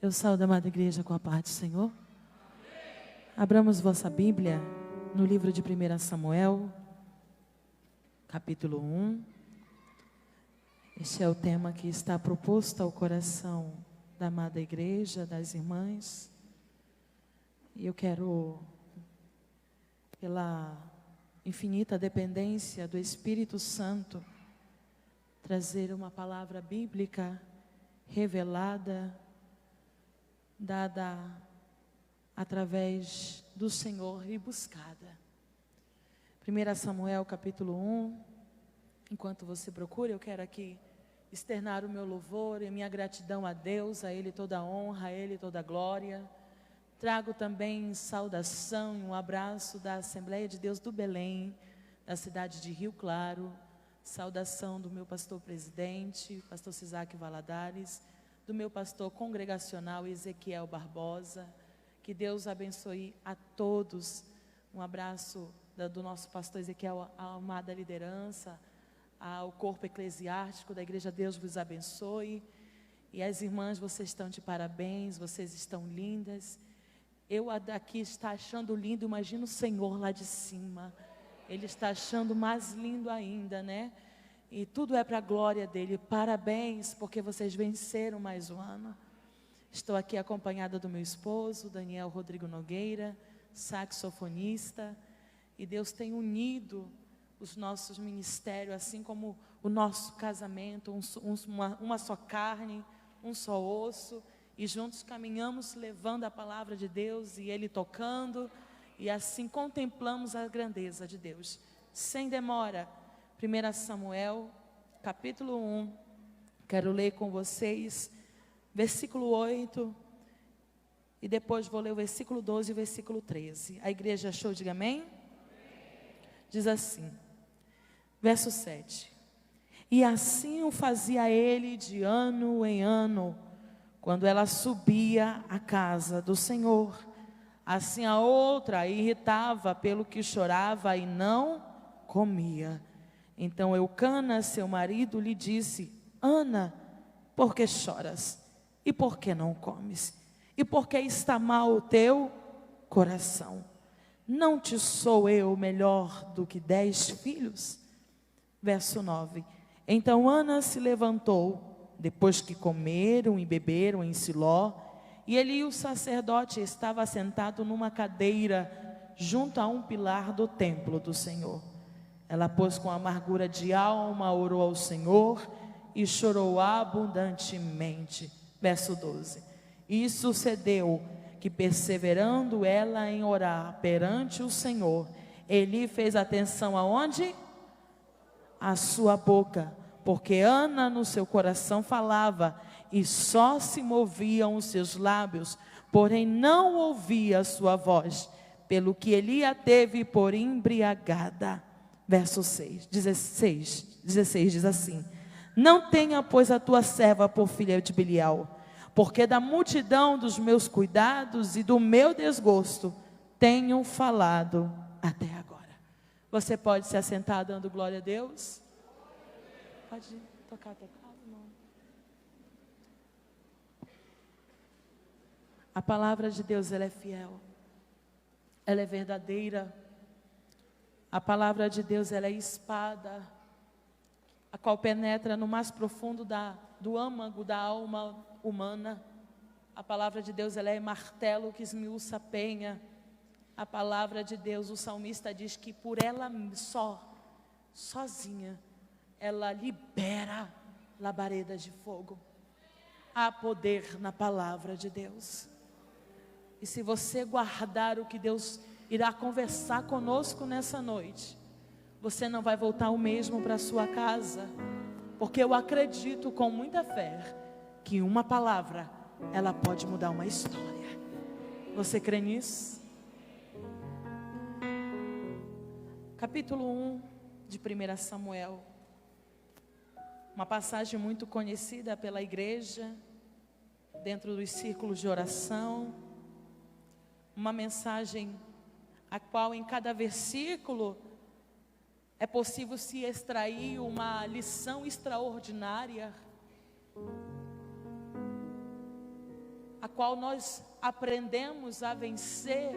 Eu saúdo a amada igreja com a paz do Senhor. Abramos vossa Bíblia no livro de 1 Samuel, capítulo 1. Este é o tema que está proposto ao coração da amada igreja, das irmãs. E eu quero, pela infinita dependência do Espírito Santo, trazer uma palavra bíblica revelada, dada através do Senhor e buscada. 1 Samuel capítulo 1, enquanto você procura, eu quero aqui externar o meu louvor e a minha gratidão a Deus, a Ele toda a honra, a Ele toda a glória. Trago também saudação e um abraço da Assembleia de Deus do Belém, da cidade de Rio Claro, saudação do meu pastor presidente, pastor Cisaque Valadares, do meu pastor congregacional Ezequiel Barbosa. Que Deus abençoe a todos. Um abraço do nosso pastor Ezequiel, a amada liderança, ao corpo eclesiástico da igreja. Deus vos abençoe. E as irmãs, vocês estão de parabéns, vocês estão lindas. Eu daqui está achando lindo, imagina o Senhor lá de cima. Ele está achando mais lindo ainda, né? E tudo é para a glória dele. Parabéns, porque vocês venceram mais um ano. Estou aqui acompanhada do meu esposo, Daniel Rodrigo Nogueira, saxofonista. E Deus tem unido os nossos ministérios, assim como o nosso casamento, uma só carne, um só osso. E juntos caminhamos levando a palavra de Deus e Ele tocando. E assim contemplamos a grandeza de Deus. Sem demora, 1 Samuel, capítulo 1, quero ler com vocês, versículo 8, e depois vou ler o versículo 12 e o versículo 13. A igreja achou? Diga amém? Amém. Diz assim, verso 7. E assim o fazia ele de ano em ano, quando ela subia à casa do Senhor. Assim a outra a irritava pelo que chorava e não comia. Então Eucana, seu marido, lhe disse: Ana, por que choras? E por que não comes? E por que está mal o teu coração? Não te sou eu melhor do que 10 filhos? Verso 9. Então Ana se levantou, depois que comeram e beberam em Siló, e Eli, o sacerdote, estava sentado numa cadeira junto a um pilar do templo do Senhor. Ela, pois, com amargura de alma, orou ao Senhor e chorou abundantemente. Verso 12. E sucedeu que, perseverando ela em orar perante o Senhor, Eli fez atenção aonde? À sua boca, porque Ana no seu coração falava, e só se moviam os seus lábios, porém não ouvia a sua voz, pelo que Eli a teve por embriagada. Verso 16 diz assim: Não tenha, pois, a tua serva por filha de Belial, porque da multidão dos meus cuidados e do meu desgosto tenho falado até agora. Você pode se assentar dando glória a Deus? Pode tocar teclado, não. A palavra de Deus, ela é fiel, ela é verdadeira. A palavra de Deus, ela é espada, a qual penetra no mais profundo do âmago da alma humana. A palavra de Deus, ela é martelo que esmiuça a penha. A palavra de Deus, o salmista diz que por ela sozinha, ela libera labaredas de fogo. Há poder na palavra de Deus. E se você guardar o que Deus irá conversar conosco nessa noite, você não vai voltar o mesmo para a sua casa, porque eu acredito com muita fé que uma palavra, ela pode mudar uma história. Você crê nisso? Capítulo 1 de 1 Samuel, uma passagem muito conhecida pela igreja, dentro dos círculos de oração, uma mensagem a qual em cada versículo é possível se extrair uma lição extraordinária. a qual nós aprendemos a vencer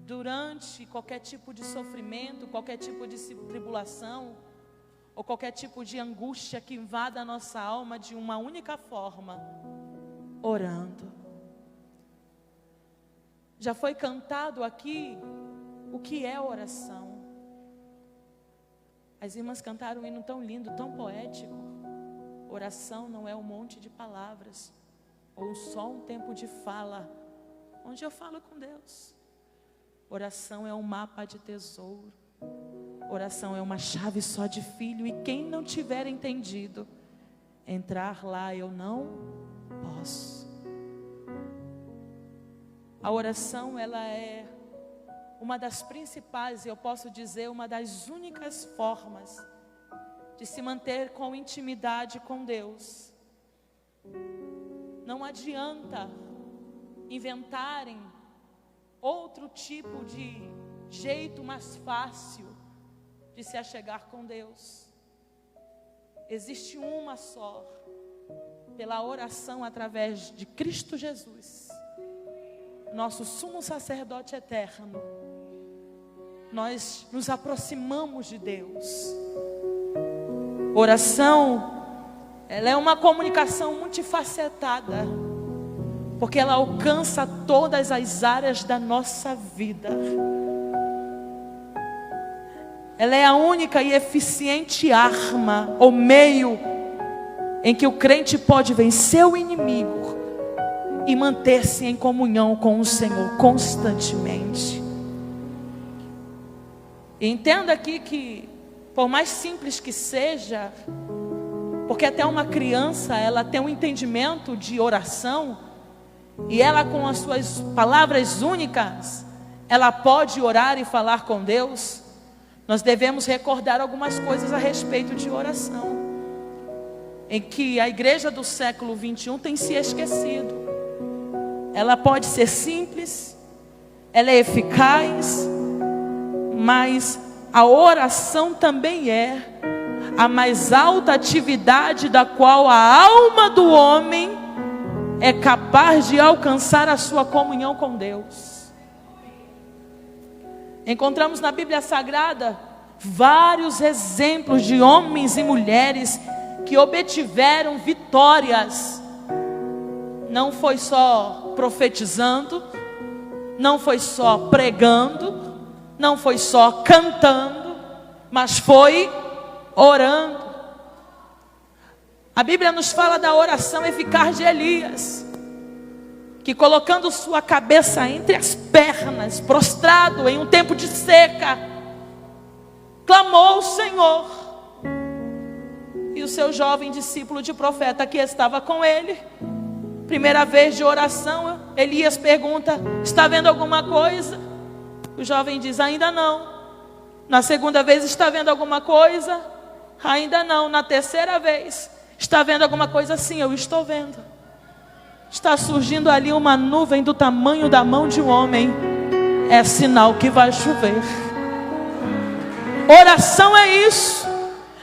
durante qualquer tipo de sofrimento, qualquer tipo de tribulação, ou qualquer tipo de angústia que invada a nossa alma de uma única forma: orando. Já foi cantado aqui o que é oração. As irmãs cantaram um hino tão lindo, tão poético. Oração não é um monte de palavras, ou só um tempo de fala, onde eu falo com Deus. Oração é um mapa de tesouro. Oração é uma chave só de filho. E quem não tiver entendido, entrar lá eu não posso. A oração, ela é uma das principais, eu posso dizer, uma das únicas formas de se manter com intimidade com Deus. Não adianta inventarem outro tipo de jeito mais fácil de se achegar com Deus. Existe uma só, pela oração através de Cristo Jesus, nosso sumo sacerdote eterno. Nós nos aproximamos de Deus. Oração, ela é uma comunicação multifacetada, porque ela alcança todas as áreas da nossa vida. Ela é a única e eficiente arma, ou meio, em que o crente pode vencer o inimigo e manter-se em comunhão com o Senhor constantemente. E entenda aqui que, por mais simples que seja, porque até uma criança, ela tem um entendimento de oração, e ela, com as suas palavras únicas, ela pode orar e falar com Deus. Nós devemos recordar algumas coisas a respeito de oração, em que a igreja do século 21 tem se esquecido. Ela pode ser simples, ela é eficaz, mas a oração também é a mais alta atividade da qual a alma do homem é capaz de alcançar a sua comunhão com Deus. Encontramos na Bíblia Sagrada vários exemplos de homens e mulheres que obtiveram vitórias. Não foi só profetizando, não foi só pregando, não foi só cantando, mas foi orando. A Bíblia nos fala da oração eficaz de Elias, que, colocando sua cabeça entre as pernas, prostrado em um tempo de seca, clamou ao Senhor. E o seu jovem discípulo de profeta que estava com ele, primeira vez de oração, Elias pergunta: está vendo alguma coisa? O jovem diz: ainda não. Na segunda vez: está vendo alguma coisa? Ainda não. Na terceira vez: está vendo alguma coisa? Sim, eu estou vendo. Está surgindo ali uma nuvem do tamanho da mão de um homem. É sinal que vai chover. Oração é isso.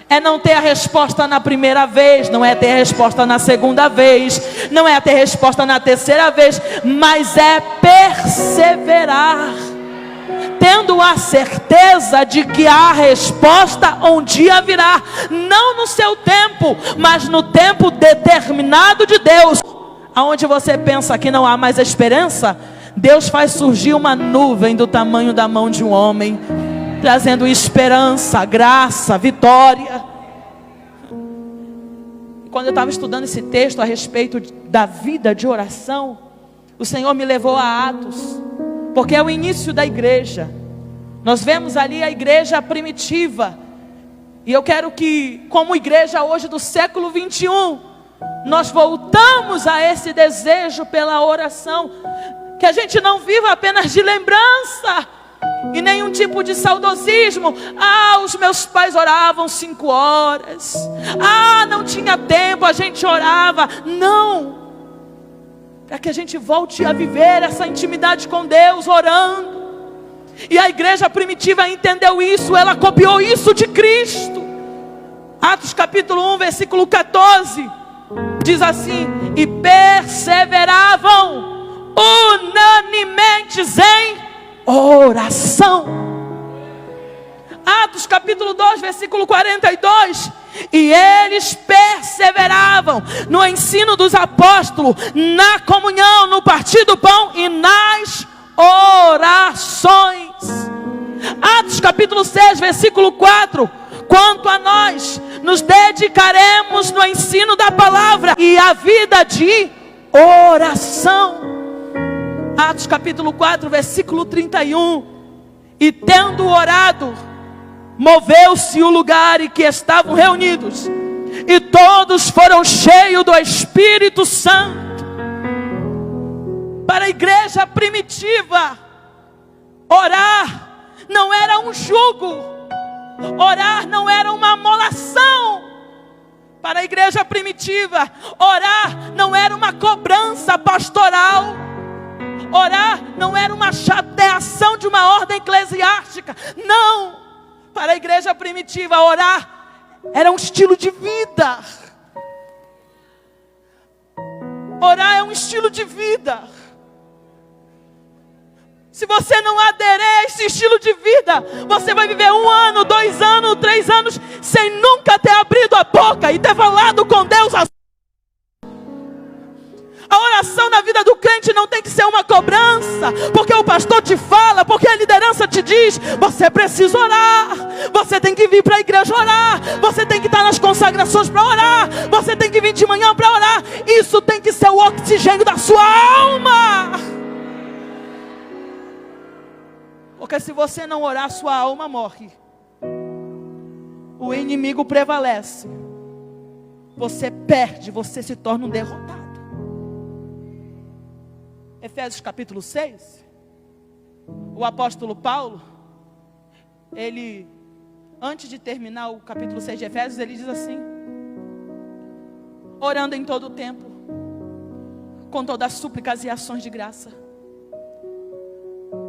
É não ter a resposta na primeira vez, não é ter a resposta na segunda vez, não é ter a resposta na terceira vez, mas é perseverar, tendo a certeza de que a resposta um dia virá, não no seu tempo, mas no tempo determinado de Deus. Aonde você pensa que não há mais esperança, Deus faz surgir uma nuvem do tamanho da mão de um homem, trazendo esperança, graça, vitória. Quando eu estava estudando esse texto a respeito da vida de oração, o Senhor me levou a Atos, porque é o início da igreja. Nós vemos ali a igreja primitiva, e eu quero que, como igreja hoje do século 21, nós voltamos a esse desejo pela oração, que a gente não viva apenas de lembrança, e nenhum tipo de saudosismo. Os meus pais oravam 5 horas. Não tinha tempo, a gente orava. Não. Para que a gente volte a viver essa intimidade com Deus, orando. E a igreja primitiva entendeu isso, ela copiou isso de Cristo. Atos capítulo 1, versículo 14. Diz assim: e perseveravam unanimemente em oração. Atos capítulo 2, versículo 42. E eles perseveravam no ensino dos apóstolos, na comunhão, no partir do pão e nas orações. Atos capítulo 6, versículo 4. Quanto a nós, nos dedicaremos no ensino da palavra e a vida de oração. Atos capítulo 4, versículo 31. E tendo orado, moveu-se o lugar em que estavam reunidos, e todos foram cheios do Espírito Santo. Para a igreja primitiva, orar não era um jugo. Orar não era uma amolação. Para a igreja primitiva, orar não era uma cobrança pastoral. Orar não era uma chateação de uma ordem eclesiástica. Não. Para a igreja primitiva, orar era um estilo de vida. Orar é um estilo de vida. Se você não aderir a esse estilo de vida, você vai viver 1 ano, 2 anos, 3 anos, sem nunca ter abrido a boca e ter falado com Deus. A oração na vida do crente não tem que ser uma cobrança, porque o pastor te fala, porque a liderança te diz: você precisa orar, você tem que vir para a igreja orar, você tem que estar nas consagrações para orar, você tem que vir de manhã para orar. Isso tem que ser o oxigênio da sua alma. Porque se você não orar, sua alma morre. O inimigo prevalece. Você perde, você se torna um derrotado. Efésios capítulo 6. O apóstolo Paulo, ele, antes de terminar o capítulo 6 de Efésios, ele diz assim: orando em todo o tempo, com todas as súplicas e ações de graça,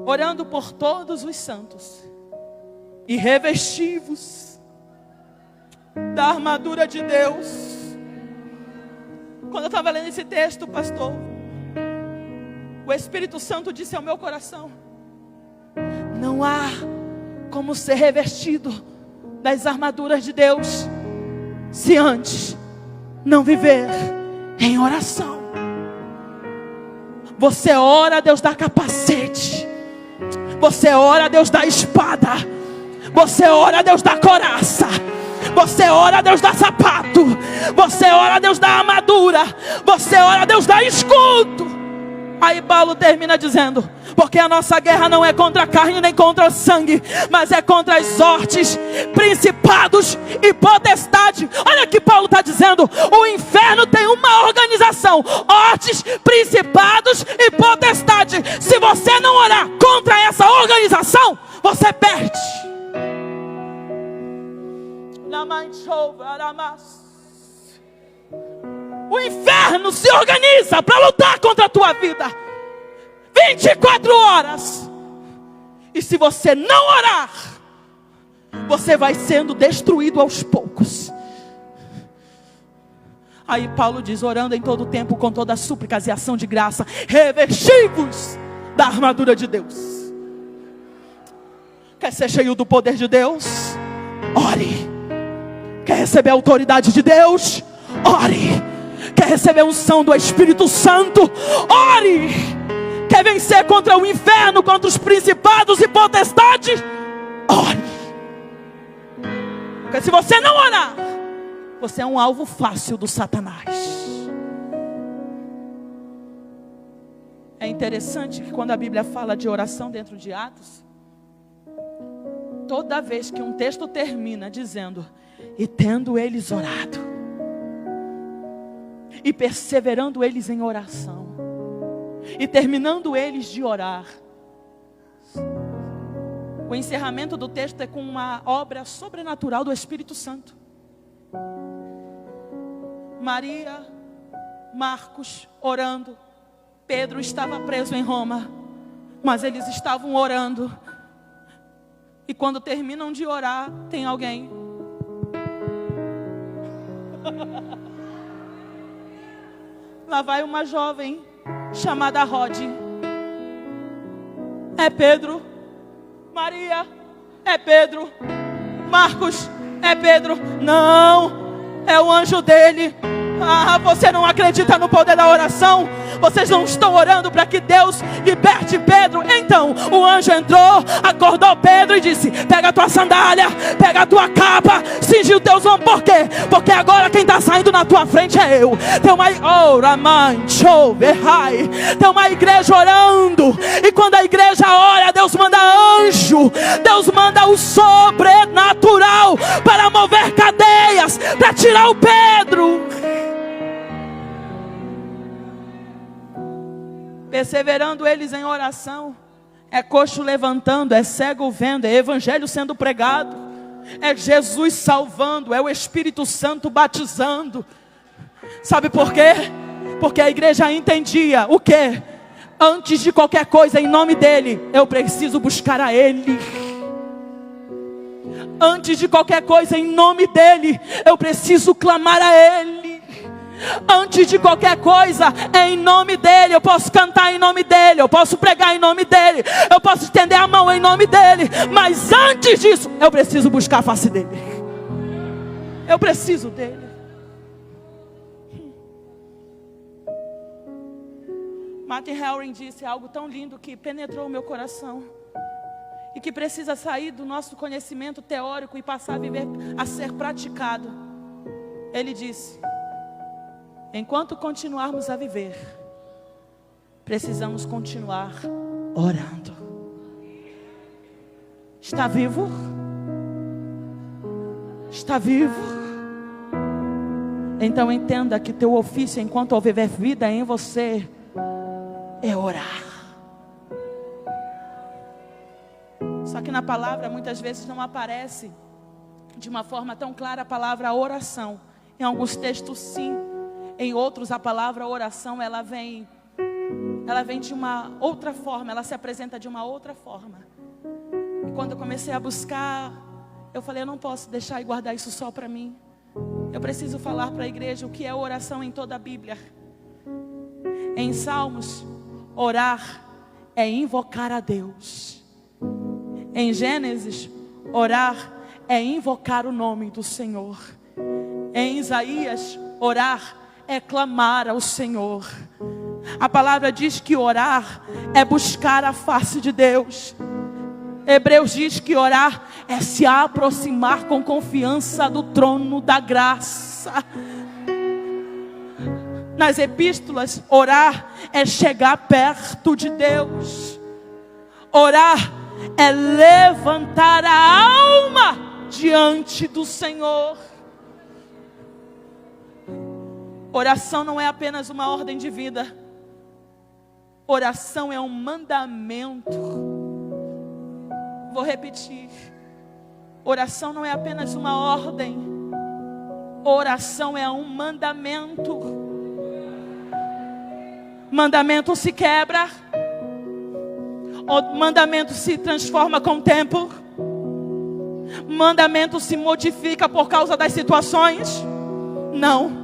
orando por todos os santos, e revesti-vos da armadura de Deus. Quando eu estava lendo esse texto, pastor, o Espírito Santo disse ao meu coração: não há como ser revestido das armaduras de Deus, se antes não viver em oração. Você ora, Deus dá capacete. Você ora, Deus dá espada. Você ora, Deus dá coraça. Você ora, Deus dá sapato. Você ora, Deus dá armadura. Você ora, Deus dá escudo. Aí Paulo termina dizendo: porque a nossa guerra não é contra a carne nem contra o sangue, mas é contra as hortes, principados e potestade. Olha que Paulo está dizendo: o inferno tem uma organização, hortes, principados e potestade. Se você não orar contra essa organização, você perde. O inferno se organiza para lutar contra a tua vida 24 horas. E se você não orar, você vai sendo destruído aos poucos. Aí Paulo diz: orando em todo tempo, com todas as súplicas e ação de graça, revesti-vos da armadura de Deus. Quer ser cheio do poder de Deus? Ore. Quer receber a autoridade de Deus? Ore. Quer receber a unção do Espírito Santo? Ore. Quer vencer contra o inferno, contra os principados e potestades? Ore. Porque se você não orar, você é um alvo fácil do Satanás. É interessante que quando a Bíblia fala de oração dentro de Atos, toda vez que um texto termina dizendo: e tendo eles orado, e perseverando eles em oração, e terminando eles de orar, o encerramento do texto é com uma obra sobrenatural do Espírito Santo. Maria, Marcos orando. Pedro estava preso em Roma, mas eles estavam orando. E quando terminam de orar, tem alguém Lá vai uma jovem chamada Rod. É Pedro. Maria, é Pedro. Marcos, é Pedro. Não, é o anjo dele. Ah, você não acredita no poder da oração? Vocês não estão orando para que Deus liberte Pedro? Então o anjo entrou, acordou Pedro e disse: pega a tua sandália, pega a tua capa, cinge o teu ombros. Por quê? Porque agora quem está saindo na tua frente é eu. Tem uma igreja orando, e quando a igreja ora, Deus manda anjo, Deus manda o sobrenatural para mover cadeias, para tirar o Pedro. Perseverando eles em oração, é coxo levantando, é cego vendo, é evangelho sendo pregado, é Jesus salvando, é o Espírito Santo batizando. Sabe por quê? Porque a igreja entendia o quê? Antes de qualquer coisa, em nome dele, eu preciso buscar a ele. Antes de qualquer coisa, em nome dele, eu preciso clamar a ele. Antes de qualquer coisa, é em nome dele. Eu posso cantar em nome dele, eu posso pregar em nome dele, eu posso estender a mão em nome dele. Mas antes disso, eu preciso buscar a face dele. Eu preciso dele. Martin Hellring disse algo tão lindo que penetrou o meu coração, e que precisa sair do nosso conhecimento teórico e passar a viver, a ser praticado. Ele disse: enquanto continuarmos a viver, precisamos continuar orando. Está vivo? Está vivo? Então entenda que teu ofício, enquanto houver vida em você, é orar. Só que na palavra muitas vezes não aparece de uma forma tão clara a palavra oração. Em alguns textos sim, em outros a palavra oração ela vem de uma outra forma, ela se apresenta de uma outra forma. E quando eu comecei a buscar, eu falei: eu não posso deixar e guardar isso só para mim. Eu preciso falar para a igreja o que é oração em toda a Bíblia. Em Salmos, orar é invocar a Deus. Em Gênesis, orar é invocar o nome do Senhor. Em Isaías, orar é clamar ao Senhor. A palavra diz que orar é buscar a face de Deus. Hebreus diz que orar é se aproximar com confiança do trono da graça. Nas epístolas, orar é chegar perto de Deus. Orar é levantar a alma diante do Senhor. Oração não é apenas uma ordem de vida. Oração é um mandamento. Vou repetir. Oração não é apenas uma ordem. Oração é um mandamento. Mandamento se quebra. O mandamento se transforma com o tempo. Mandamento se modifica por causa das situações? Não.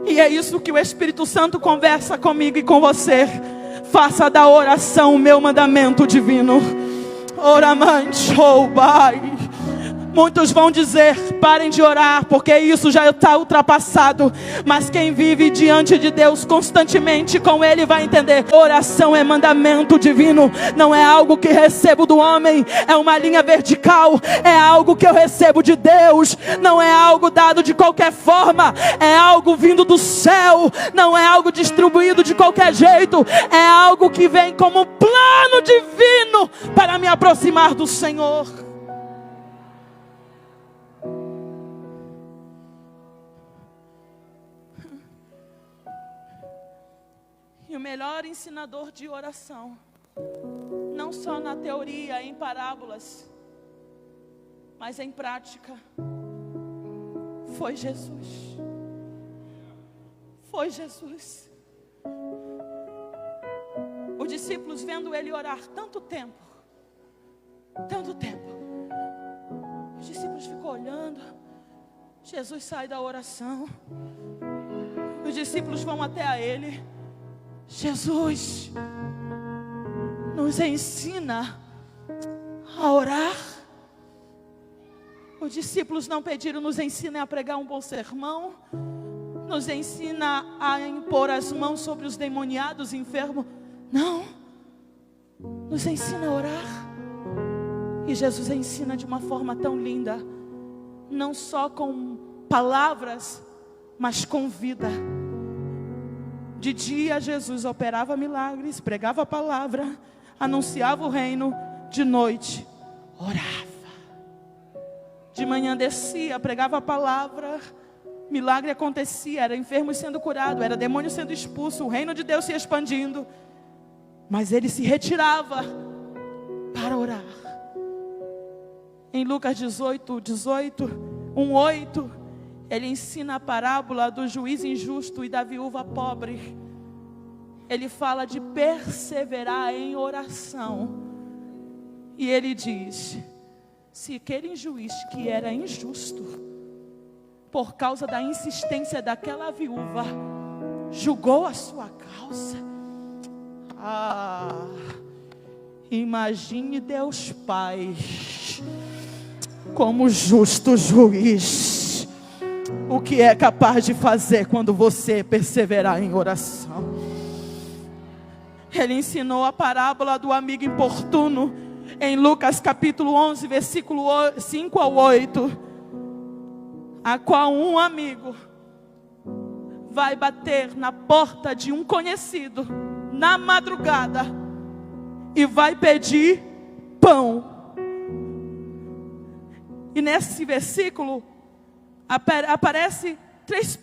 E é isso que o Espírito Santo conversa comigo e com você. Faça da oração o meu mandamento divino. Oramante, oh Pai. Muitos vão dizer: parem de orar, porque isso já está ultrapassado. Mas quem vive diante de Deus constantemente com Ele vai entender: oração é mandamento divino. Não é algo que recebo do homem, é uma linha vertical. É algo que eu recebo de Deus. Não é algo dado de qualquer forma, é algo vindo do céu. Não é algo distribuído de qualquer jeito, é algo que vem como um plano divino para me aproximar do Senhor. E o melhor ensinador de oração, não só na teoria, em parábolas, mas em prática, foi Jesus. Foi Jesus. Os discípulos, vendo ele orar tanto tempo, os discípulos ficam olhando. Jesus sai da oração. Os discípulos vão até a ele. Jesus, nos ensina a orar. Os discípulos não pediram, nos ensina a pregar um bom sermão, nos ensina a impor as mãos sobre os demoniados, enfermos. Não, nos ensina a orar. E Jesus ensina de uma forma tão linda, não só com palavras, mas com vida. De dia Jesus operava milagres, pregava a palavra, anunciava o reino. De noite orava. De manhã descia, pregava a palavra, milagre acontecia, era enfermo sendo curado, era demônio sendo expulso, o reino de Deus se expandindo. Mas ele se retirava para orar. Em Lucas 18, 1:8, ele ensina a parábola do juiz injusto e da viúva pobre. Ele fala de perseverar em oração. E ele diz: se aquele juiz que era injusto, por causa da insistência daquela viúva, julgou a sua causa, imagine Deus Pai como justo juiz, o que é capaz de fazer quando você perseverar em oração. Ele ensinou a parábola do amigo importuno em Lucas capítulo 11, versículo 5 ao 8, a qual um amigo vai bater na porta de um conhecido na madrugada e vai pedir pão. E nesse versículo aparece 3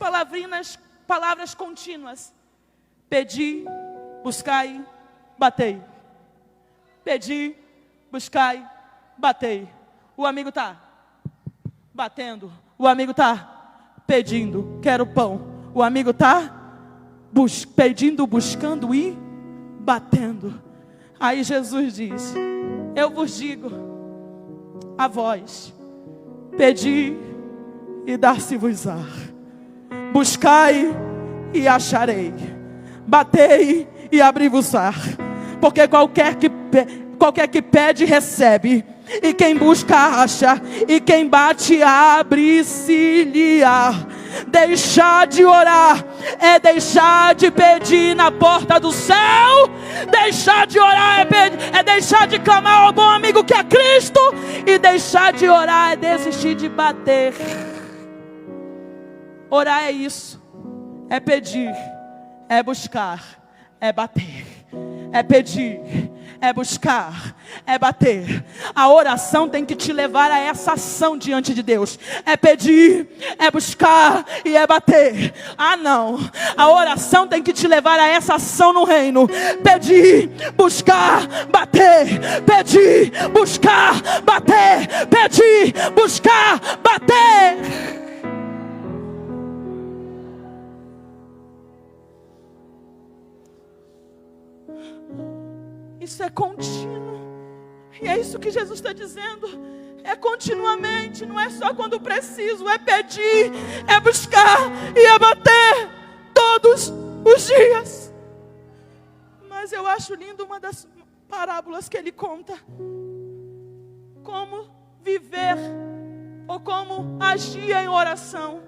palavras contínuas: pedi, buscai, batei. Pedi, buscai, batei. O amigo está batendo, o amigo está pedindo, quero pão. O amigo está pedindo, buscando e batendo. Aí Jesus diz: eu vos digo a vós, pedi e dar-se-vos-á, buscai e acharei, batei e abri-vos-á, porque qualquer que pede recebe, e quem busca acha, e quem bate abre-se-lhe-á. Deixar de orar é deixar de pedir na porta do céu. Deixar de orar é deixar de clamar ao bom amigo que é Cristo. E deixar de orar é desistir de bater. Orar é isso, é pedir, é buscar, é bater, é pedir, é buscar, é bater. A oração tem que te levar a essa ação diante de Deus. É pedir, é buscar e é bater. Não, a oração tem que te levar a essa ação no reino. Pedir, buscar, bater. Pedir, buscar, bater. Pedir, buscar, bater. Isso é contínuo. E é isso que Jesus está dizendo. É continuamente, não é só quando preciso. É pedir, é buscar e é bater todos os dias. Mas eu acho lindo uma das parábolas que ele conta. Como viver ou como agir em oração.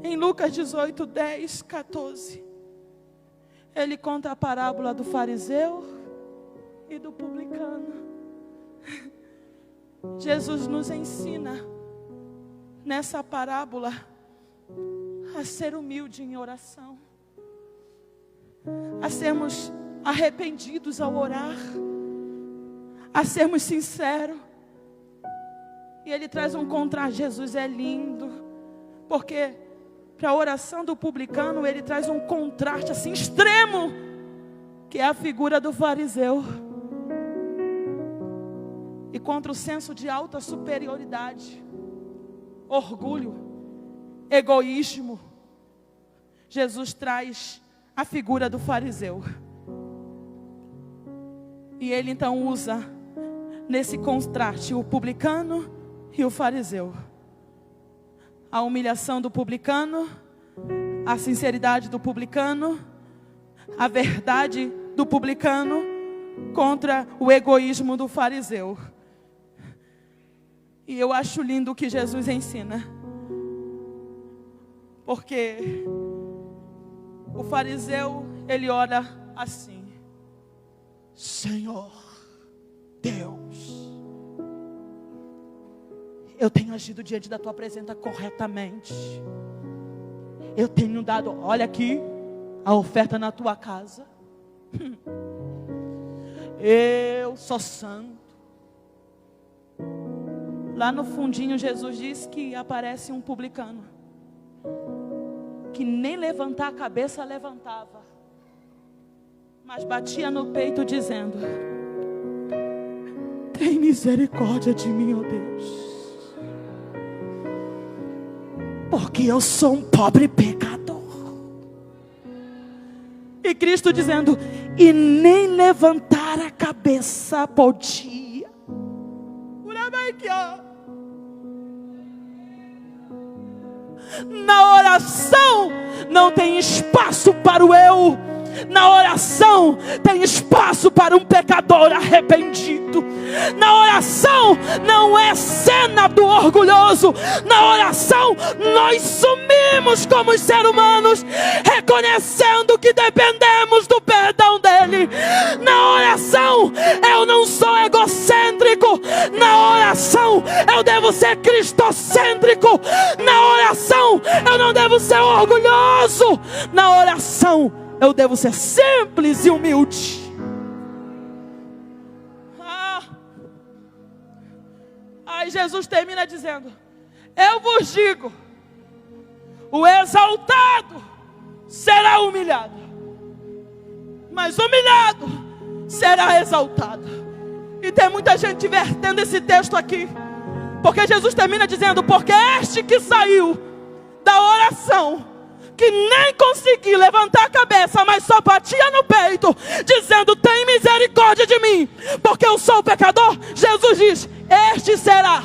Em Lucas 18, 10, 14. Ele conta a parábola do fariseu e do publicano. Jesus nos ensina nessa parábola a ser humilde em oração, a sermos arrependidos ao orar, a sermos sinceros. E ele traz um contraste. Jesus é lindo, porque para a oração do publicano, ele traz um contraste assim extremo, que é a figura do fariseu. E contra o senso de alta superioridade, orgulho, egoísmo, Jesus traz a figura do fariseu. E ele então usa nesse contraste o publicano e o fariseu. a humilhação do publicano, a sinceridade do publicano, a verdade do publicano contra o egoísmo do fariseu. E eu acho lindo o que Jesus ensina, porque o fariseu, ele ora assim: Senhor Deus, eu tenho agido diante da tua presença corretamente. Eu tenho dado, olha aqui, a oferta na tua casa. Eu sou santo. Lá no fundinho Jesus diz que aparece um publicano, que nem levantar a cabeça levantava, mas batia no peito dizendo: tem misericórdia de mim, ó Deus, porque eu sou um pobre pecador. E Cristo dizendo: e nem levantar a cabeça podia. Na oração não tem espaço para o eu. Na oração tem espaço para um pecador arrependido. Na oração não é cena do orgulhoso. Na oração nós sumimos como seres humanos, reconhecendo que dependemos do perdão dele. Na oração eu não sou egocêntrico. Na oração eu devo ser cristocêntrico. Na oração eu não devo ser orgulhoso. Na oração eu devo ser simples e humilde. Aí Jesus termina dizendo: eu vos digo, o exaltado será humilhado, mas humilhado será exaltado. E tem muita gente invertendo esse texto aqui, porque Jesus termina dizendo: porque este que saiu da oração, que nem consegui levantar a cabeça, mas só batia no peito, dizendo: tem misericórdia de mim, porque eu sou pecador. Jesus diz: este será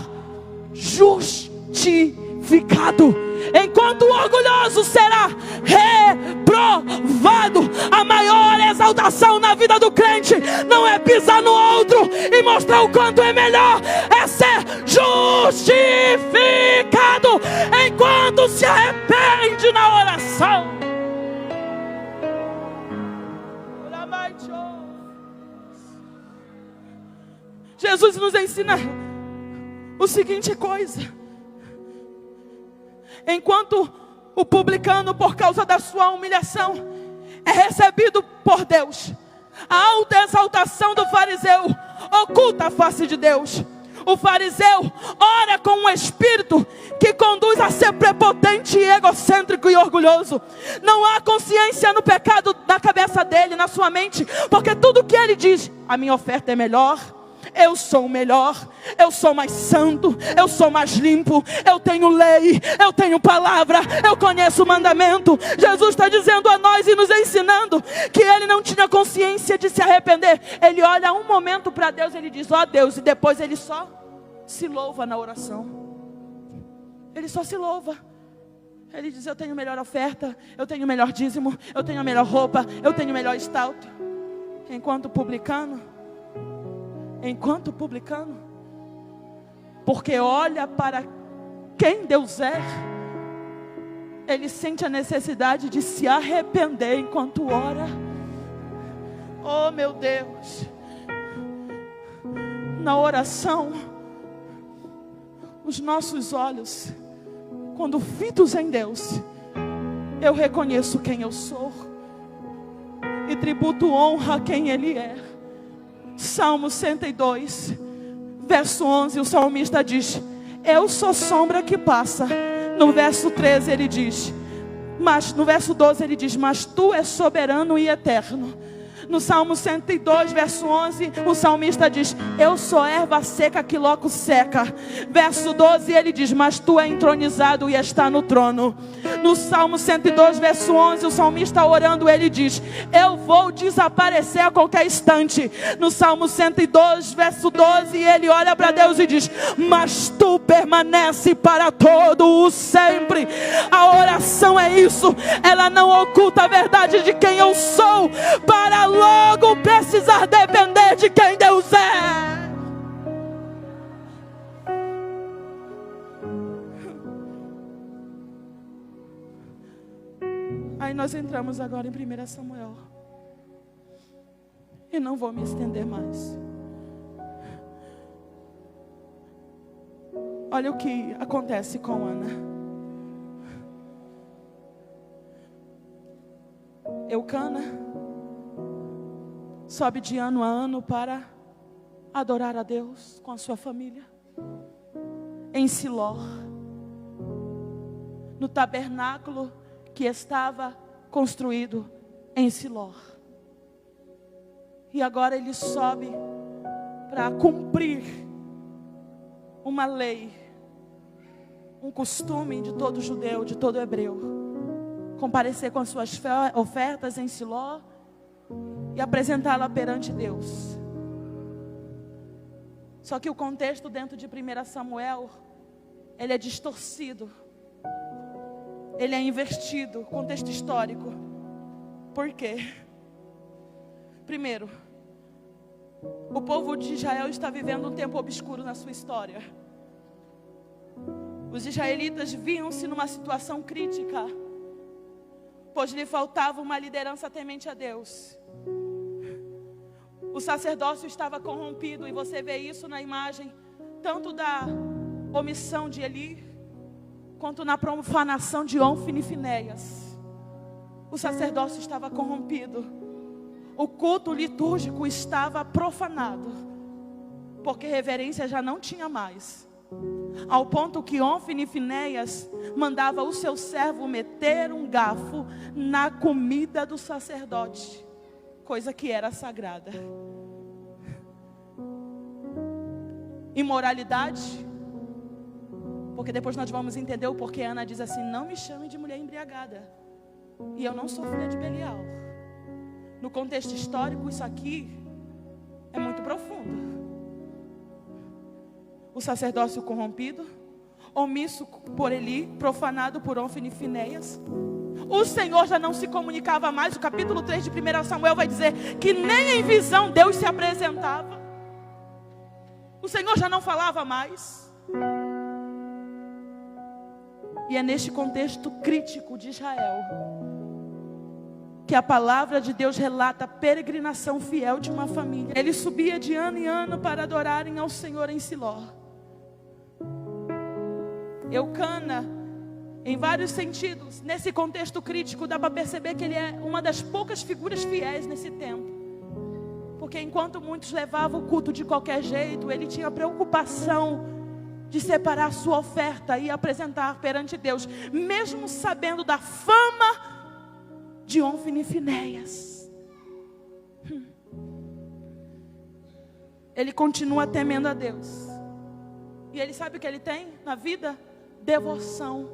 justificado, enquanto o orgulhoso será reprovado. A maior exaltação na vida do crente não é pisar no outro e mostrar o quanto é melhor, é ser justificado enquanto se arrepende na oração. Jesus nos ensina o seguinte coisa: enquanto o publicano, por causa da sua humilhação, é recebido por Deus, a alta exaltação do fariseu oculta a face de Deus. O fariseu ora com um espírito que conduz a ser prepotente, egocêntrico e orgulhoso. Não há consciência no pecado na cabeça dele, na sua mente, porque tudo que ele diz: a minha oferta é melhor, eu sou o melhor, eu sou mais santo, eu sou mais limpo, eu tenho lei, eu tenho palavra, eu conheço o mandamento. Jesus está dizendo a nós e nos ensinando que ele não tinha consciência de se arrepender. Ele olha um momento para Deus, ele diz: ó Deus, e depois ele só se louva na oração. Ele só se louva. Ele diz: eu tenho melhor oferta, eu tenho melhor dízimo, eu tenho melhor roupa, eu tenho melhor estalto. Enquanto publicano, porque olha para quem Deus é, ele sente a necessidade de se arrepender enquanto ora. Oh meu Deus, na oração, os nossos olhos, quando fitos em Deus, eu reconheço quem eu sou e tributo honra a quem Ele é. Salmo 102, verso 11, o salmista diz: eu sou sombra que passa. No verso 13 ele diz, no verso 12 ele diz: mas tu és soberano e eterno. No Salmo 102, verso 11, o salmista diz: eu sou erva seca que logo seca. Verso 12 ele diz: mas tu é entronizado e está no trono. No Salmo 102, verso 11, o salmista orando, ele diz: eu vou desaparecer a qualquer instante. No Salmo 102, verso 12, ele olha para Deus e diz: mas tu permanece para todo o sempre. A oração é isso, ela não oculta a verdade de quem eu sou, para logo precisar depender de quem Deus é. Aí nós entramos agora em 1 Samuel. E não vou me estender mais. Olha o que acontece com Ana. Eucana sobe de ano a ano para adorar a Deus com a sua família. Em Siló, no tabernáculo que estava construído em Siló. E agora ele sobe para cumprir uma lei, um costume de todo judeu, de todo hebreu. Comparecer com as suas ofertas em Siló e apresentá-la perante Deus. Só que o contexto dentro de 1 Samuel, ele é distorcido. Ele é invertido, contexto histórico. Por quê? Primeiro, o povo de Israel está vivendo um tempo obscuro na sua história. Os israelitas viam-se numa situação crítica, pois lhe faltava uma liderança temente a Deus. O sacerdócio estava corrompido, e você vê isso na imagem, tanto da omissão de Eli, quanto na profanação de Ofni e Finéias. O sacerdócio estava corrompido. O culto litúrgico estava profanado, porque reverência já não tinha mais. Ao ponto que Ofni e Finéias mandava o seu servo meter um garfo na comida do sacerdote, coisa que era sagrada. Imoralidade. Porque depois nós vamos entender o porquê Ana diz assim: não me chame de mulher embriagada. E eu não sou filha de Belial. No contexto histórico, isso aqui é muito profundo. O sacerdócio corrompido, omisso por Eli, profanado por Ofni e Finéias. O Senhor já não se comunicava mais. O capítulo 3 de 1 Samuel vai dizer que nem em visão Deus se apresentava. O Senhor já não falava mais. E é neste contexto crítico de Israel que a palavra de Deus relata a peregrinação fiel de uma família. Ele subia de ano em ano para adorarem ao Senhor em Siló. Eucana, em vários sentidos, nesse contexto crítico, dá para perceber que ele é uma das poucas figuras fiéis nesse tempo. Porque enquanto muitos levavam o culto de qualquer jeito, ele tinha preocupação de separar a sua oferta e apresentar perante Deus, mesmo sabendo da fama de Ofni e Finéias. Ele continua temendo a Deus. E ele sabe o que ele tem na vida? Devoção.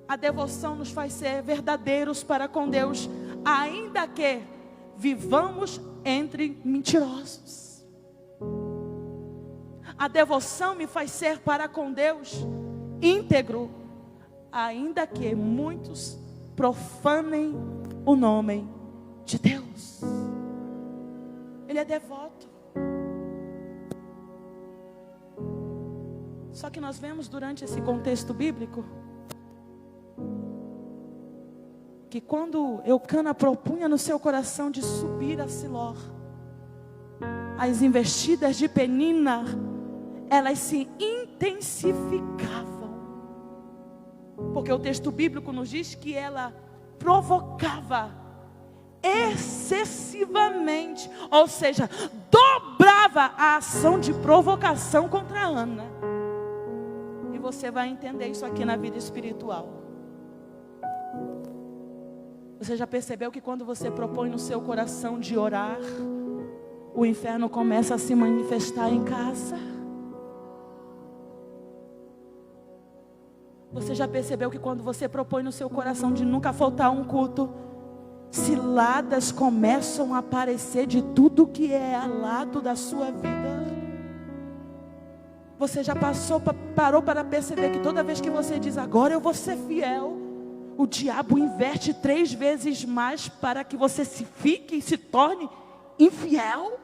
A devoção nos faz ser verdadeiros para com Deus, ainda que vivamos entre mentirosos. A devoção me faz ser para com Deus íntegro, ainda que muitos profanem o nome de Deus. Ele é devoto. Só que nós vemos durante esse contexto bíblico que quando Eucana propunha no seu coração de subir a Siló, as investidas de Penina, elas se intensificavam. Porque o texto bíblico nos diz que ela provocava excessivamente, ou seja, dobrava a ação de provocação contra Ana. E você vai entender isso aqui na vida espiritual. Você já percebeu que quando você propõe no seu coração de orar, o inferno começa a se manifestar em casa? Você já percebeu que quando você propõe no seu coração de nunca faltar um culto, ciladas começam a aparecer de tudo que é ao lado da sua vida? Você já parou para perceber que toda vez que você diz, agora eu vou ser fiel, o diabo inverte 3 vezes mais para que você fique e se torne infiel?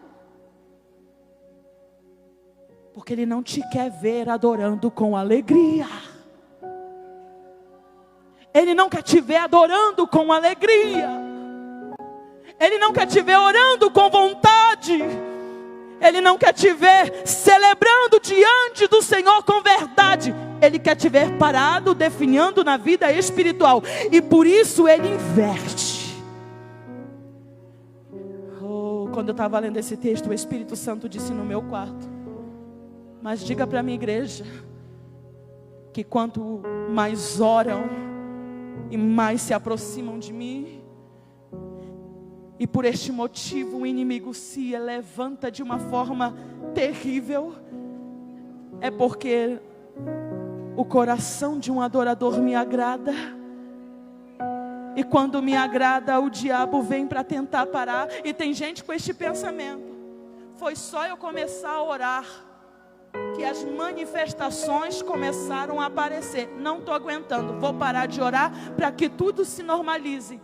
Porque ele não te quer ver adorando com alegria. Ele não quer te ver adorando com alegria. Ele não quer te ver orando com vontade. Ele não quer te ver celebrando diante do Senhor com verdade. Ele quer te ver parado, definhando na vida espiritual. E por isso ele inverte. Quando eu estava lendo esse texto, o Espírito Santo disse no meu quarto: mas diga para a minha igreja que quanto mais oram e mais se aproximam de mim, e por este motivo o inimigo se levanta de uma forma terrível, é porque o coração de um adorador me agrada. E quando me agrada, o diabo vem para tentar parar. E tem gente com este pensamento: foi só eu começar a orar que as manifestações começaram a aparecer. Não estou aguentando, vou parar de orar para que tudo se normalize.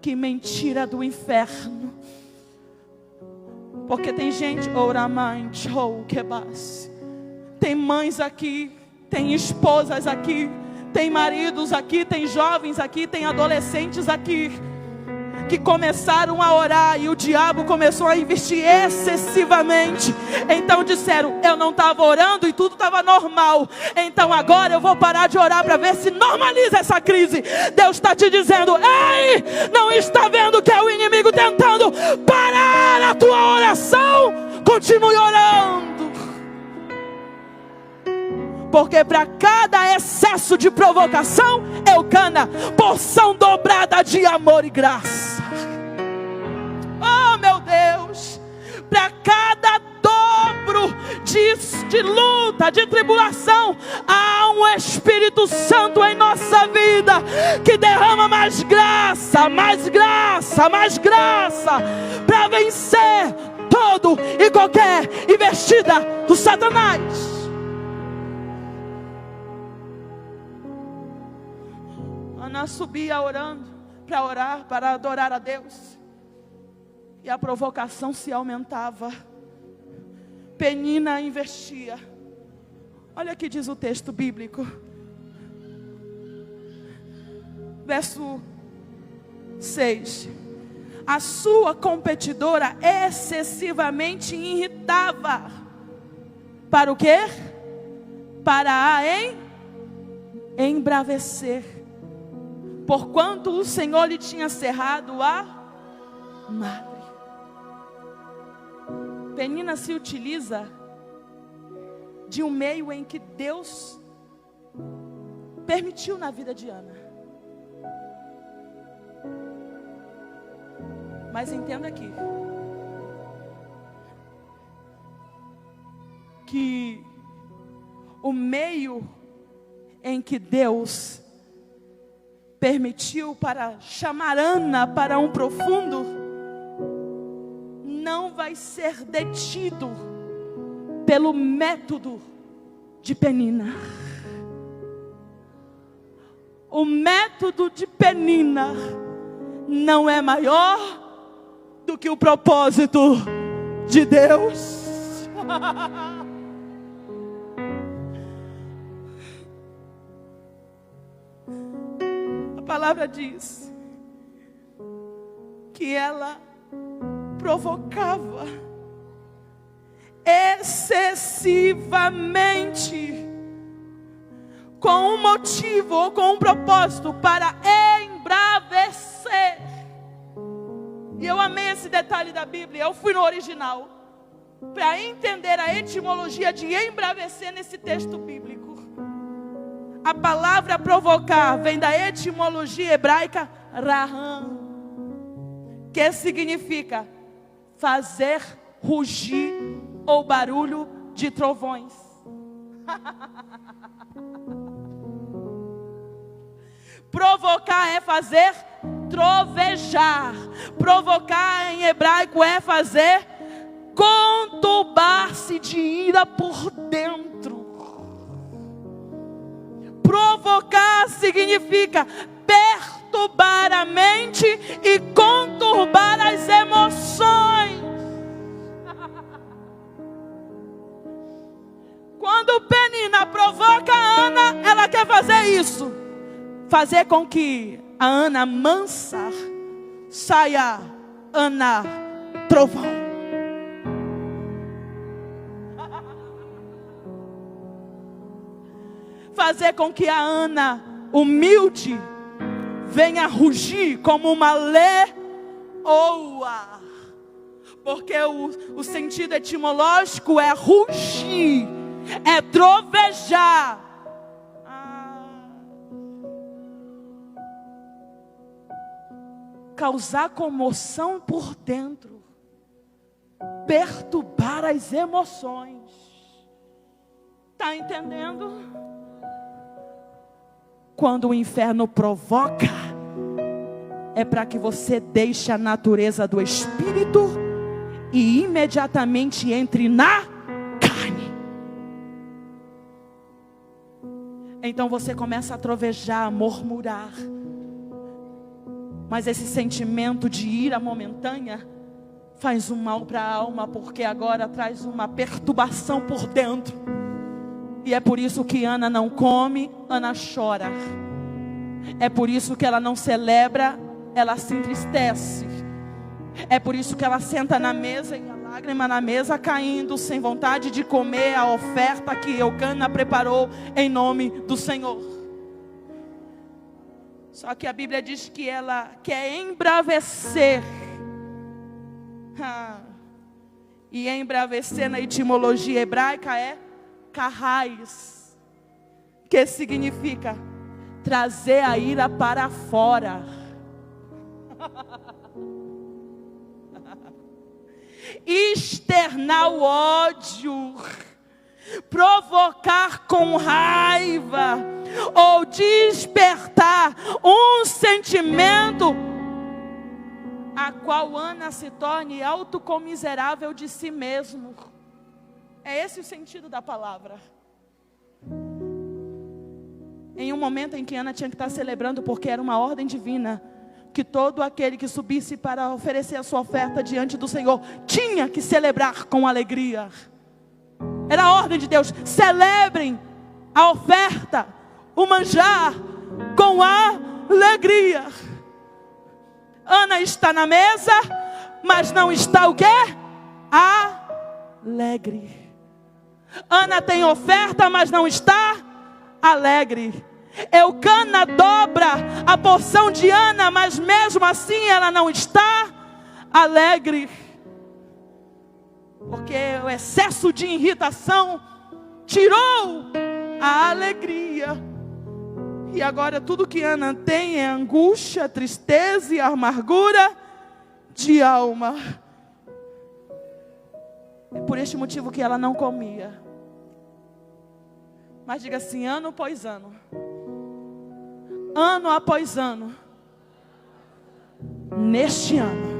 Que mentira do inferno. Porque tem gente, tem mães aqui, tem esposas aqui, tem maridos aqui, tem jovens aqui, tem adolescentes aqui, que começaram a orar e o diabo começou a investir excessivamente. Então disseram: eu não estava orando e tudo estava normal, então agora eu vou parar de orar para ver se normaliza essa crise. Deus está te dizendo: ei, não está vendo que é o inimigo tentando parar a tua oração? Continue orando. Porque para cada excesso de provocação, Eucana, porção dobrada de amor e graça. Oh meu Deus, para cada dobro de luta, de tribulação, há um Espírito Santo em nossa vida, que derrama mais graça, mais graça, mais graça, para vencer todo e qualquer investida do Satanás. Ana subia orando, para orar, para adorar a Deus. E a provocação se aumentava. Penina investia. Olha o que diz o texto bíblico. Verso 6. A sua competidora excessivamente irritava. Para o quê? Para a embravecer. Porquanto o Senhor lhe tinha cerrado a madre. Penina se utiliza de um meio em que Deus permitiu na vida de Ana. Mas entenda aqui, que o meio em que Deus permitiu para chamar Ana para um profundo, não vai ser detido pelo método de Penina. O método de Penina não é maior do que o propósito de Deus. A palavra diz que ela provocava excessivamente, com um motivo ou com um propósito, para embravecer. E eu amei esse detalhe da Bíblia. Eu fui no original para entender a etimologia de embravecer nesse texto bíblico. A palavra provocar vem da etimologia hebraica raham, que significa fazer rugir ou barulho de trovões. Provocar é fazer trovejar. Provocar em hebraico é fazer conturbar-se de ira por dentro. Provocar significa perturbar a mente e conturbar as emoções. Quando Penina provoca a Ana, ela quer fazer isso. Fazer com que a Ana mansa saia Ana trovão. Fazer com que a Ana humilde venha rugir como uma leoa. Porque o sentido etimológico é rugir, é trovejar. Causar comoção por dentro, perturbar as emoções. Está entendendo? Quando o inferno provoca, é para que você deixe a natureza do espírito e imediatamente entre na carne. Então você começa a trovejar, a murmurar. Mas esse sentimento de ira momentânea faz um mal para a alma, porque agora traz uma perturbação por dentro. E é por isso que Ana não come, Ana chora. É por isso que ela não celebra, ela se entristece. É por isso que ela senta na mesa e a lágrima na mesa caindo, sem vontade de comer a oferta que Eucana preparou em nome do Senhor. Só que a Bíblia diz que ela quer embravecer. E embravecer na etimologia hebraica é carrais, que significa trazer a ira para fora. Externar o ódio, provocar com raiva, ou despertar um sentimento a qual Ana se torne autocomiserável de si mesmo. É esse o sentido da palavra. Em um momento em que Ana tinha que estar celebrando, porque era uma ordem divina, que todo aquele que subisse para oferecer a sua oferta diante do Senhor tinha que celebrar com alegria. Era a ordem de Deus: celebrem a oferta, o manjar, com alegria. Ana está na mesa, mas não está o quê? Alegre. Ana tem oferta, mas não está alegre. Eucana dobra a porção de Ana, mas mesmo assim ela não está alegre. Porque o excesso de irritação tirou a alegria. E agora tudo que Ana tem é angústia, tristeza e amargura de alma. É por este motivo que ela não comia. Mas diga assim: ano após ano, ano após ano, neste ano,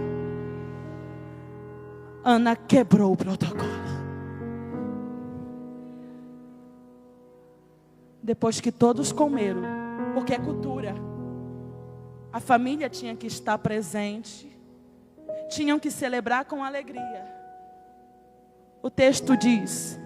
Ana quebrou o protocolo. Depois que todos comeram, porque é cultura, a família tinha que estar presente, tinham que celebrar com alegria. O texto diz: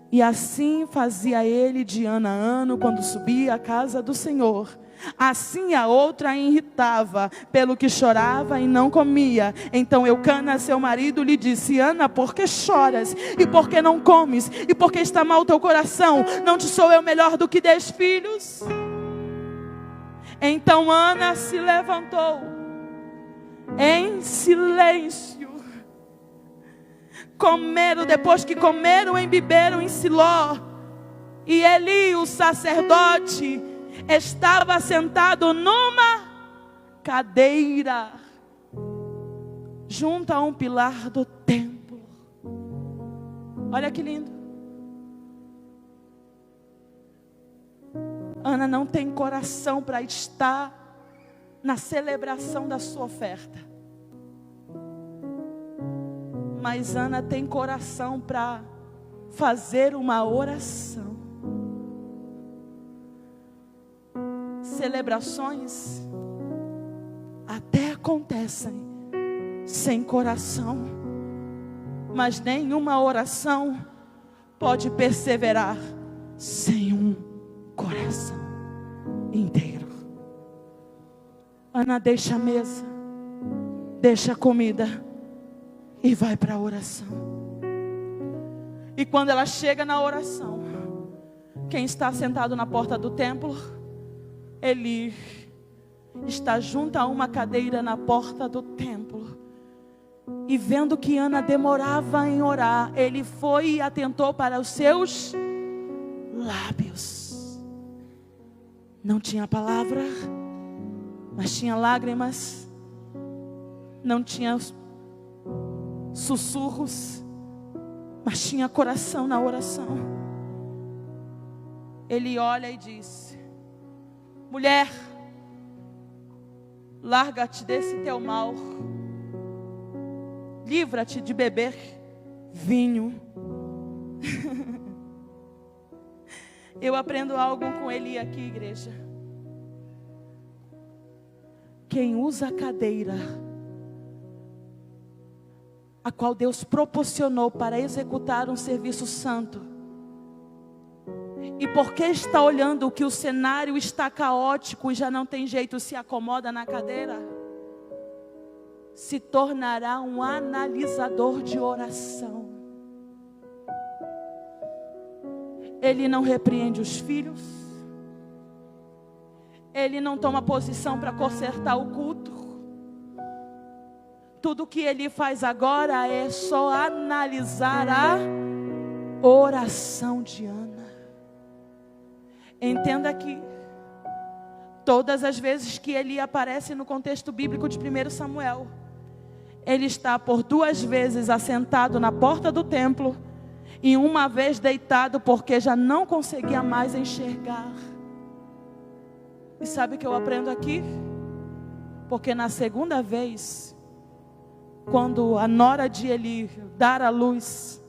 e assim fazia ele de ano a ano, quando subia à casa do Senhor. Assim a outra a irritava, pelo que chorava e não comia. Então Eucana, seu marido, lhe disse: Ana, por que choras? E por que não comes? E por que está mal teu coração? Não te sou eu melhor do que 10 filhos? Então Ana se levantou em silêncio. Comeram, depois que comeram, embeberam em Siló. E Eli, o sacerdote, estava sentado numa cadeira, junto a um pilar do templo. Olha que lindo. Ana não tem coração para estar na celebração da sua oferta. Mas Ana tem coração para fazer uma oração. Celebrações até acontecem sem coração, mas nenhuma oração pode perseverar sem um coração inteiro. Ana deixa a mesa, deixa a comida e vai para a oração. E quando ela chega na oração, quem está sentado na porta do templo? Eli está junto a uma cadeira na porta do templo. E vendo que Ana demorava em orar, ele foi e atentou para os seus lábios. Não tinha palavra, mas tinha lágrimas. Não tinha sussurros, mas tinha coração na oração. Ele olha e diz: mulher, larga-te desse teu mal, livra-te de beber vinho. Eu aprendo algo com Eli aqui, igreja. Quem usa a cadeira a qual Deus proporcionou para executar um serviço santo, e porque está olhando que o cenário está caótico e já não tem jeito, se acomoda na cadeira, se tornará um analisador de oração. Ele não repreende os filhos, ele não toma posição para consertar o culto. Tudo que ele faz agora é só analisar a oração de Ana. Entenda que todas as vezes que Eli aparece no contexto bíblico de 1 Samuel, ele está por 2 vezes assentado na porta do templo e uma vez deitado porque já não conseguia mais enxergar. E sabe o que eu aprendo aqui? Porque na segunda vez, quando a nora de Eli dar à luz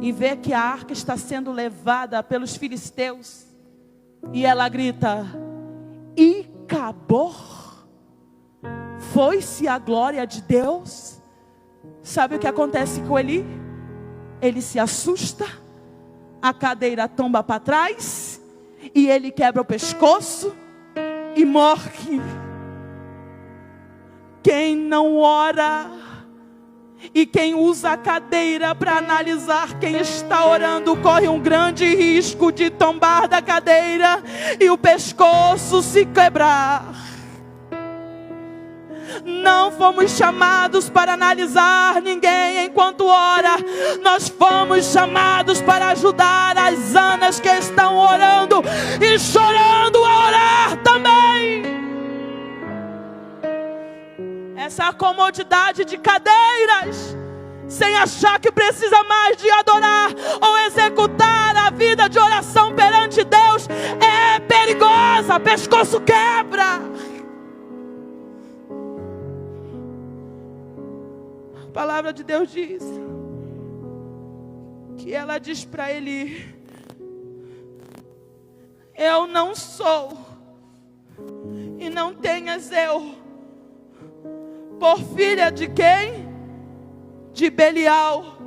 e vê que a arca está sendo levada pelos filisteus, e ela grita: e acabou? Foi-se a glória de Deus? Sabe o que acontece com Eli? Ele se assusta, a cadeira tomba para trás, e ele quebra o pescoço e morre. Quem não ora e quem usa a cadeira para analisar quem está orando, corre um grande risco de tombar da cadeira e o pescoço se quebrar. Não fomos chamados para analisar ninguém enquanto ora. Nós fomos chamados para ajudar as Anas que estão orando e chorando a orar também. Essa comodidade de cadeiras, sem achar que precisa mais de adorar ou executar a vida de oração perante Deus, é perigosa, pescoço quebra. A palavra de Deus diz que ela diz para ele: eu não sou, e não tenhas eu por filha de quem? De Belial.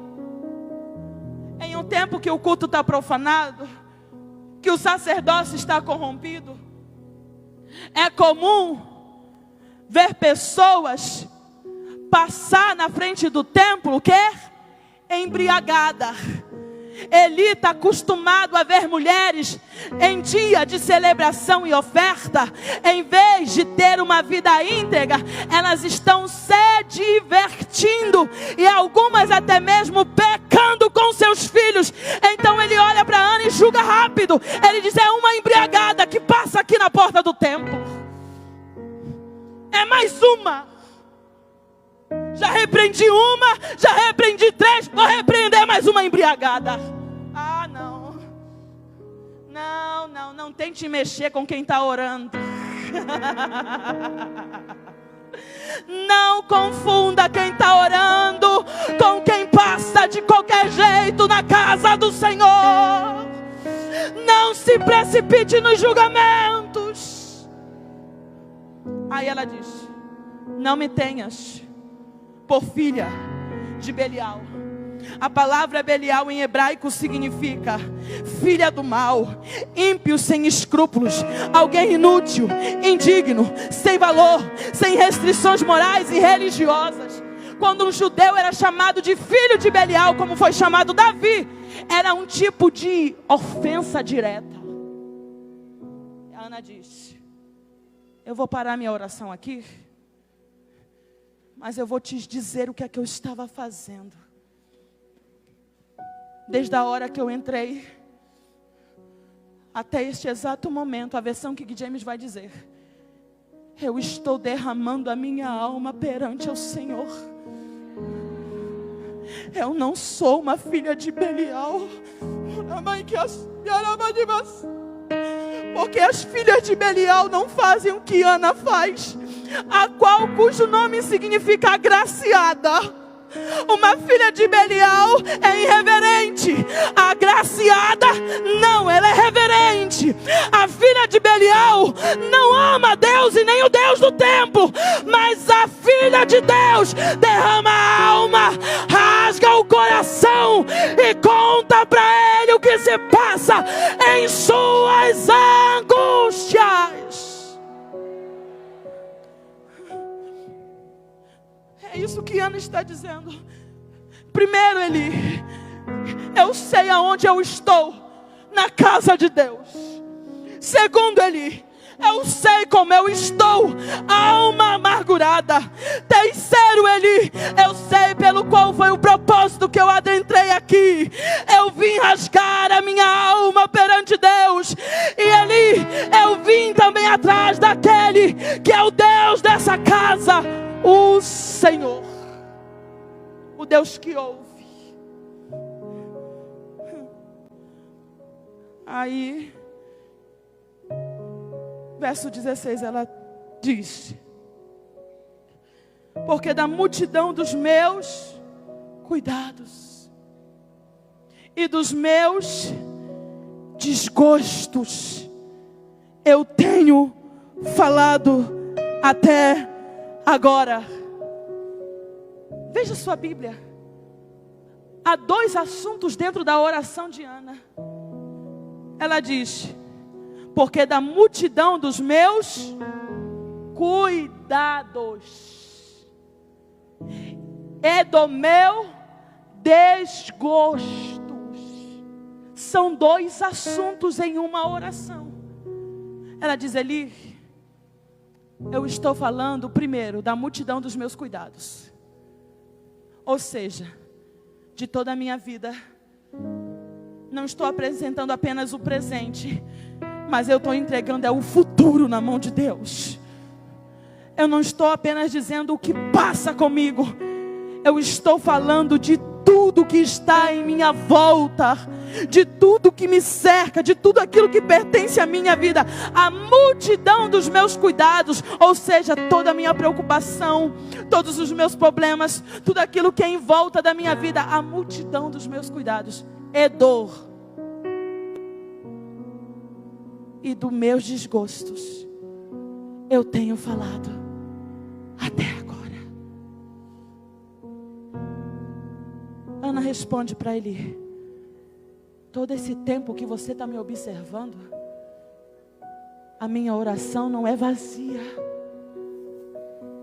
Em um tempo que o culto está profanado, que o sacerdócio está corrompido, é comum ver pessoas passar na frente do templo, que embriagada. Eli está acostumado a ver mulheres em dia de celebração e oferta, em vez de ter uma vida íntegra, elas estão se divertindo e algumas até mesmo pecando com seus filhos. Então ele olha para Ana e julga rápido. Ele diz: é uma embriagada que passa aqui na porta do templo. É mais uma. Já repreendi uma, já repreendi 3, vou repreender mais uma embriagada. Ah, não. Não tente mexer com quem está orando. Não confunda quem está orando com quem passa de qualquer jeito na casa do Senhor. Não se precipite nos julgamentos. Aí ela diz: não me tenhas por filha de Belial. A palavra Belial em hebraico significa filha do mal, ímpio, sem escrúpulos, alguém inútil, indigno, sem valor, sem restrições morais e religiosas. Quando um judeu era chamado de filho de Belial, como foi chamado Davi, era um tipo de ofensa direta. A Ana disse: eu vou parar minha oração aqui, mas eu vou te dizer o que é que eu estava fazendo. Desde a hora que eu entrei até este exato momento, a versão que James vai dizer: eu estou derramando a minha alma perante o Senhor. Eu não sou uma filha de Belial, porque as filhas de Belial não fazem o que Ana faz, cujo nome significa agraciada. Uma filha de Belial é irreverente. A agraciada não, ela é reverente. A filha de Belial não ama Deus e nem o Deus do templo, mas a filha de Deus derrama a alma, rasga o coração e conta para ele o que se passa em suas angústias. É isso que Ana está dizendo. Primeiro, Eli, eu sei aonde eu estou, na casa de Deus. Segundo, Eli, eu sei como eu estou, alma amargurada. Terceiro, Eli, eu sei pelo qual foi o propósito que eu adentrei aqui. Eu vim rasgar a minha alma perante Deus. E Eli, eu vim também atrás daquele que é o Deus dessa casa, o Senhor, o Deus que ouve. Aí, verso 16, ela diz: porque da multidão dos meus cuidados e dos meus desgostos eu tenho falado até agora. Veja sua Bíblia. Há dois assuntos dentro da oração de Ana. Ela diz: porque da multidão dos meus cuidados e do meu desgostos. São dois assuntos em uma oração. Ela diz: Eli, eu estou falando primeiro da multidão dos meus cuidados. Ou seja, de toda a minha vida. Não estou apresentando apenas o presente, mas eu estou entregando o futuro na mão de Deus. Eu não estou apenas dizendo o que passa comigo. Eu estou falando de tudo que está em minha volta, de tudo que me cerca, de tudo aquilo que pertence à minha vida. A multidão dos meus cuidados, ou seja, toda a minha preocupação, todos os meus problemas, tudo aquilo que é em volta da minha vida. A multidão dos meus cuidados é dor e dos meus desgostos eu tenho falado até agora. Ana responde para ele: todo esse tempo que você está me observando, a minha oração não é vazia.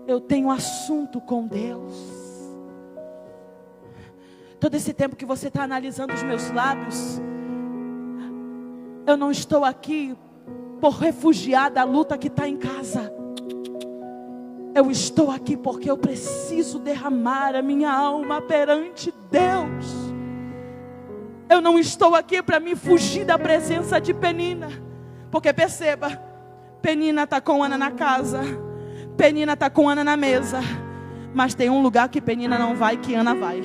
Eu tenho assunto com Deus. Todo esse tempo que você está analisando os meus lábios, eu não estou aqui por refugiar da luta que está em casa. Eu estou aqui porque eu preciso derramar a minha alma perante Deus. Eu não estou aqui para me fugir da presença de Penina. Porque perceba, Penina está com Ana na casa, Penina está com Ana na mesa, mas tem um lugar que Penina não vai, que Ana vai.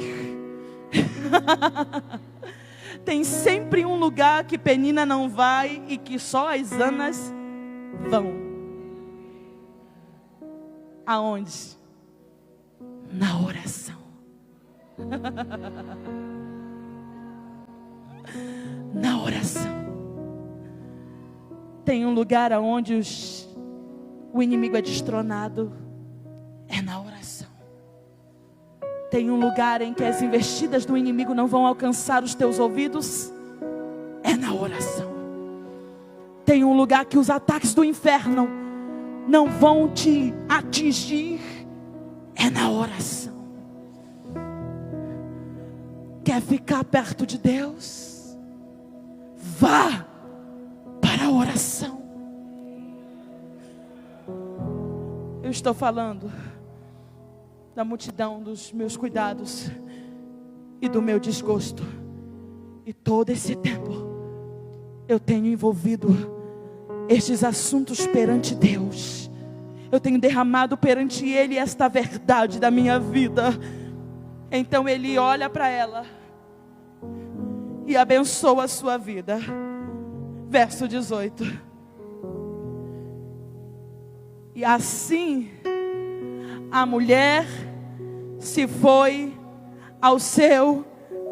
Tem sempre um lugar que Penina não vai e que só as Anas vão. Aonde? Na oração. Na oração. Tem um lugar aonde o inimigo é destronado. É na oração. Tem um lugar em que as investidas do inimigo não vão alcançar os teus ouvidos. É na oração. Tem um lugar que os ataques do inferno não vão te atingir. É na oração. Quer ficar perto de Deus? Vá para a oração. Eu estou falando da multidão dos meus cuidados e do meu desgosto. E todo esse tempo eu tenho envolvido estes assuntos perante Deus. Eu tenho derramado perante Ele esta verdade da minha vida. Então Ele olha para ela e abençoa a sua vida. Verso 18. E assim a mulher se foi ao seu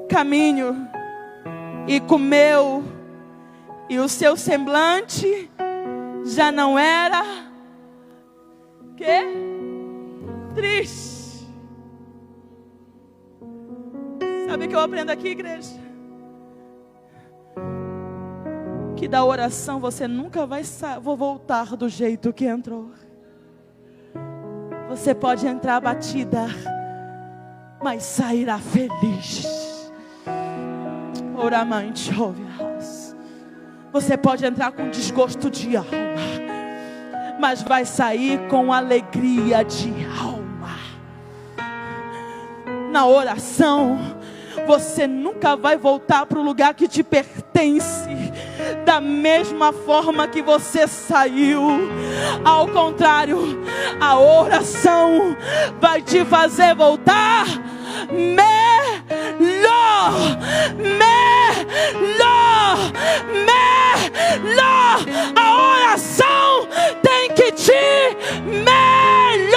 caminho e comeu, e o seu semblante já não era triste. Sabe o que eu aprendo aqui, igreja? Que da oração você nunca vai voltar do jeito que entrou. Você pode entrar abatida, mas sairá feliz. Oramante, ouve a voz. Você pode entrar com desgosto de alma, mas vai sair com alegria de alma. Na oração, você nunca vai voltar para o lugar que te pertence da mesma forma que você saiu. Ao contrário, a oração vai te fazer voltar melhor. A oração tem que te melhorar.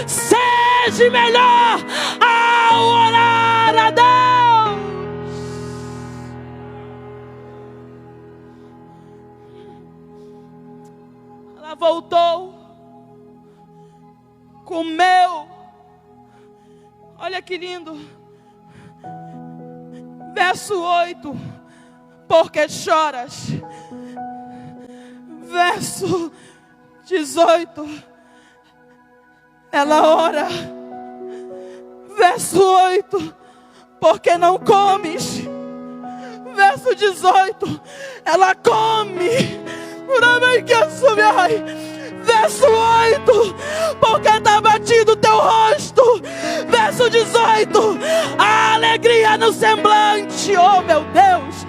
Seja melhor ao orar a Deus. Ela voltou, comeu. Olha que lindo. Verso 8. Porque choras? Verso 18. Ela ora. Verso 8. Porque não comes? Verso 18. Ela come. Verso 8. Porque está batido o teu rosto. Verso 18. A alegria no semblante. Oh meu Deus.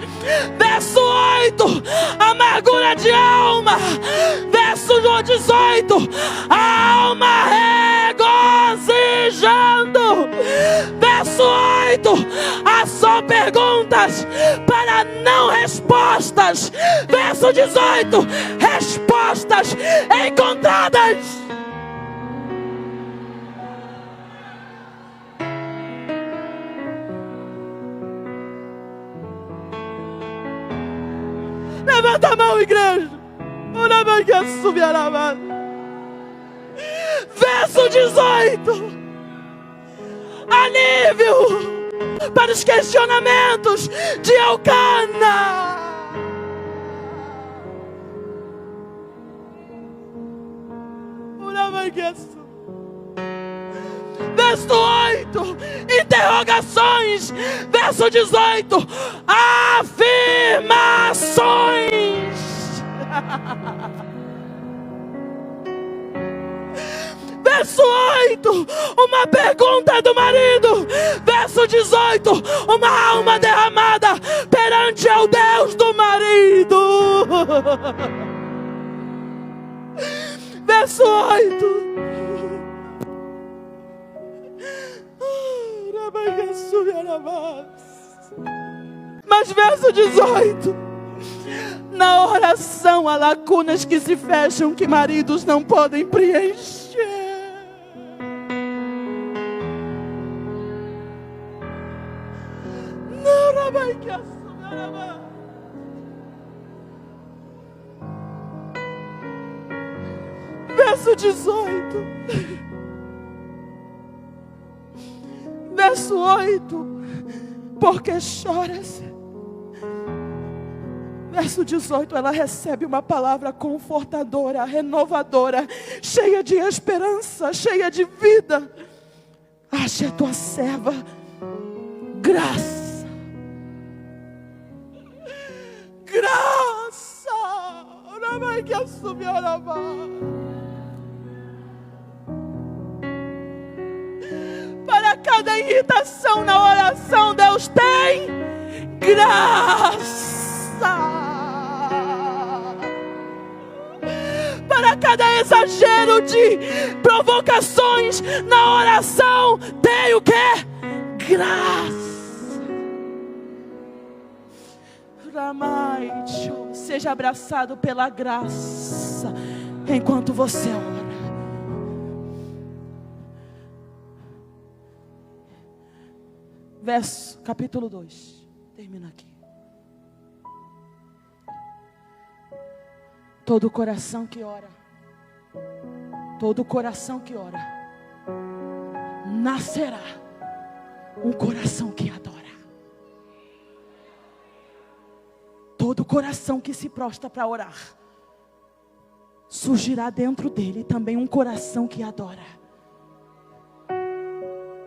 Verso 8. Amargura de alma. Verso 18. A alma regozijando. Verso 8. Há só perguntas para não respostas. Verso 18. Respostas encontradas. Levanta a mão, igreja. Verso 18. Alívio para os questionamentos de Elcana. Verso 8. Interrogações. Verso 18. Afirmações. Verso 8. Uma pergunta do marido. Verso 18. Uma alma derramada perante ao Deus do marido. Verso 8. Mas verso 18: na oração há lacunas que se fecham, que maridos não podem preencher. Verso 18, verso 8: porque choras? Verso 18, ela recebe uma palavra confortadora, renovadora, cheia de esperança, cheia de vida. Ache a tua serva graça, graça, não vai que assumir a para cada irritação na oração, Deus tem graça. Para cada exagero de provocações na oração, tem o que? Graça. Seja abraçado pela graça enquanto você ora. Verso, capítulo 2, termina aqui. Todo coração que ora, todo coração que ora, nascerá um coração que adora. Todo coração que se prostra para orar, surgirá dentro dele também um coração que adora.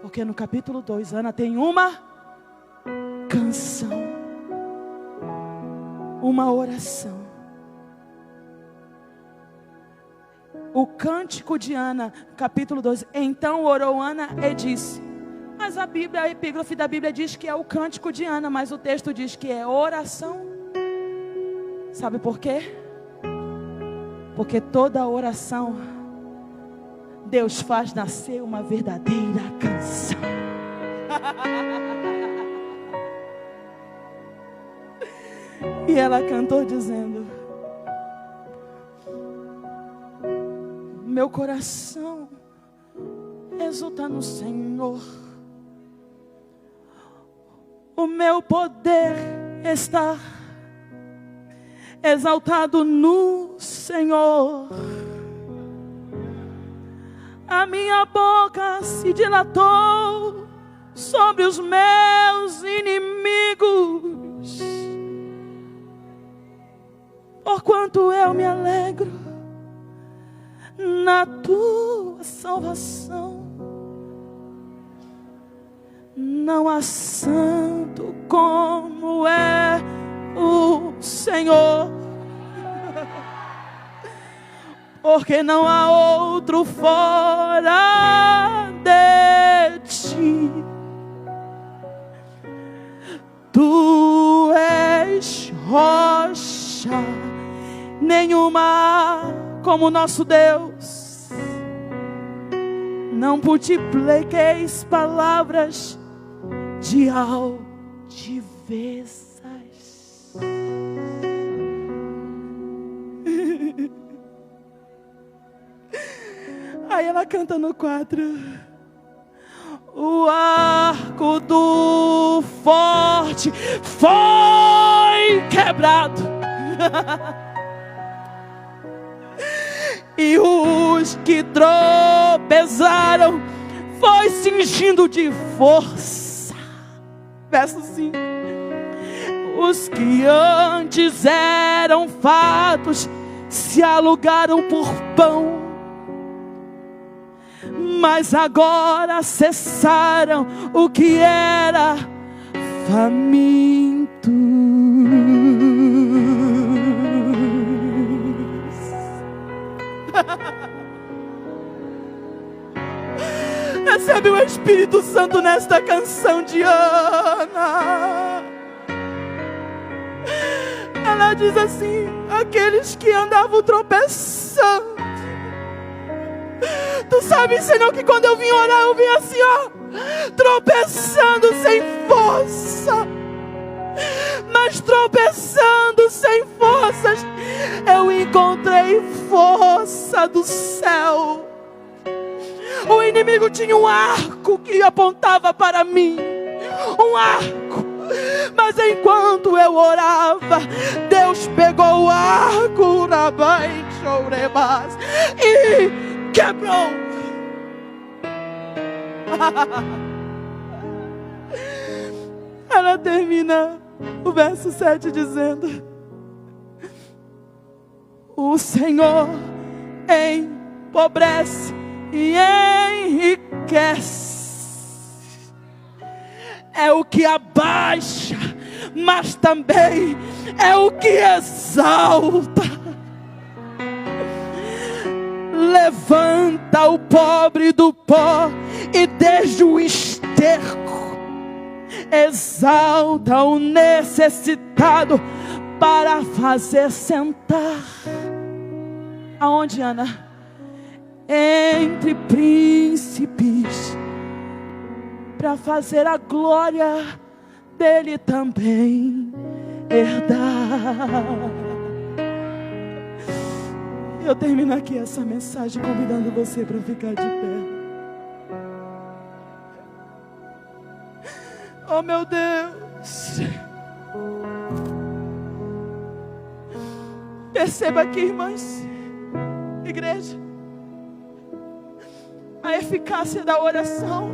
Porque no capítulo 2, Ana tem uma canção, uma oração. O cântico de Ana, capítulo 2. Então orou Ana e disse. Mas a Bíblia, a epígrafe da Bíblia diz que é o cântico de Ana, mas o texto diz que é oração. Sabe por quê? Porque toda oração Deus faz nascer uma verdadeira canção. E ela cantou dizendo: meu coração exulta no Senhor, o meu poder está exaltado no Senhor. A minha boca se dilatou sobre os meus inimigos, porquanto eu me alegro na tua salvação. Não há santo como é o Senhor, porque não há outro fora de ti. Tu és rocha, nenhuma como nosso Deus. Não multipliqueis palavras de altivez. Aí ela canta no 4: o arco do forte foi quebrado e os que tropeçaram foi cingindo de força. Verso 5: os que antes eram fatos se alugaram por pão, mas agora cessaram o que era faminto. Recebe o Espírito Santo nesta canção de Ana. Ela diz assim: aqueles que andavam tropeçando. Tu sabes, Senhor, que quando eu vim orar, eu vim assim, ó, tropeçando sem força. Mas tropeçando sem forças, eu encontrei força do céu. O inimigo tinha um arco que apontava para mim, um arco. Mas enquanto eu orava, Deus pegou o arco e quebrou. Ela termina o verso 7 dizendo: o Senhor empobrece e enriquece. É o que abaixa, mas também é o que exalta. Levanta o pobre do pó e desde o esterco exalta o necessitado para fazer sentar. Aonde, Ana? Entre príncipes, para fazer a glória dele também herdar. Eu termino aqui essa mensagem convidando você para ficar de pé. Oh, meu Deus. Perceba aqui, irmãs, igreja, a eficácia da oração.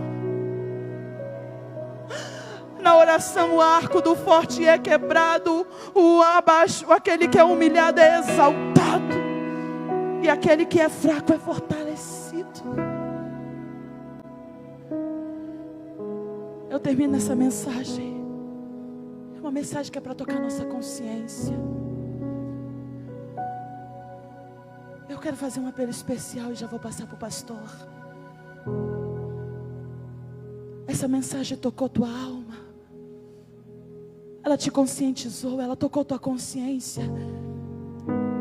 Na oração o arco do forte é quebrado, aquele que é humilhado é exaltado, e aquele que é fraco é fortalecido. Eu termino essa mensagem. É uma mensagem que é para tocar nossa consciência. Eu quero fazer um apelo especial e já vou passar para o pastor. Essa mensagem tocou tua alma. Ela te conscientizou, ela tocou tua consciência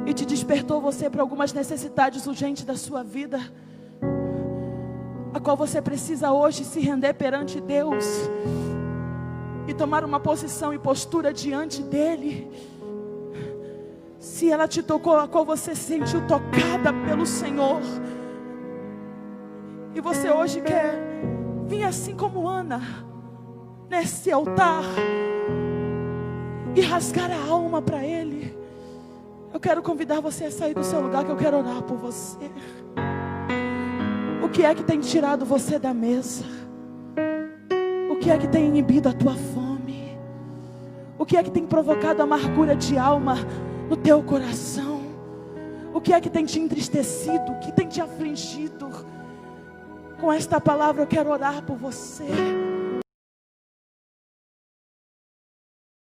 e te despertou você para algumas necessidades urgentes da sua vida, a qual você precisa hoje se render perante Deus e tomar uma posição e postura diante dEle. Se ela te tocou, a qual você se sentiu tocada pelo Senhor, e você hoje quer vir assim como Ana, nesse altar, e rasgar a alma para Ele, eu quero convidar você a sair do seu lugar, que eu quero orar por você. O que é que tem tirado você da mesa? O que é que tem inibido a tua fome? O que é que tem provocado amargura de alma no teu coração? O que é que tem te entristecido? O que tem te afligido? Com esta palavra eu quero orar por você.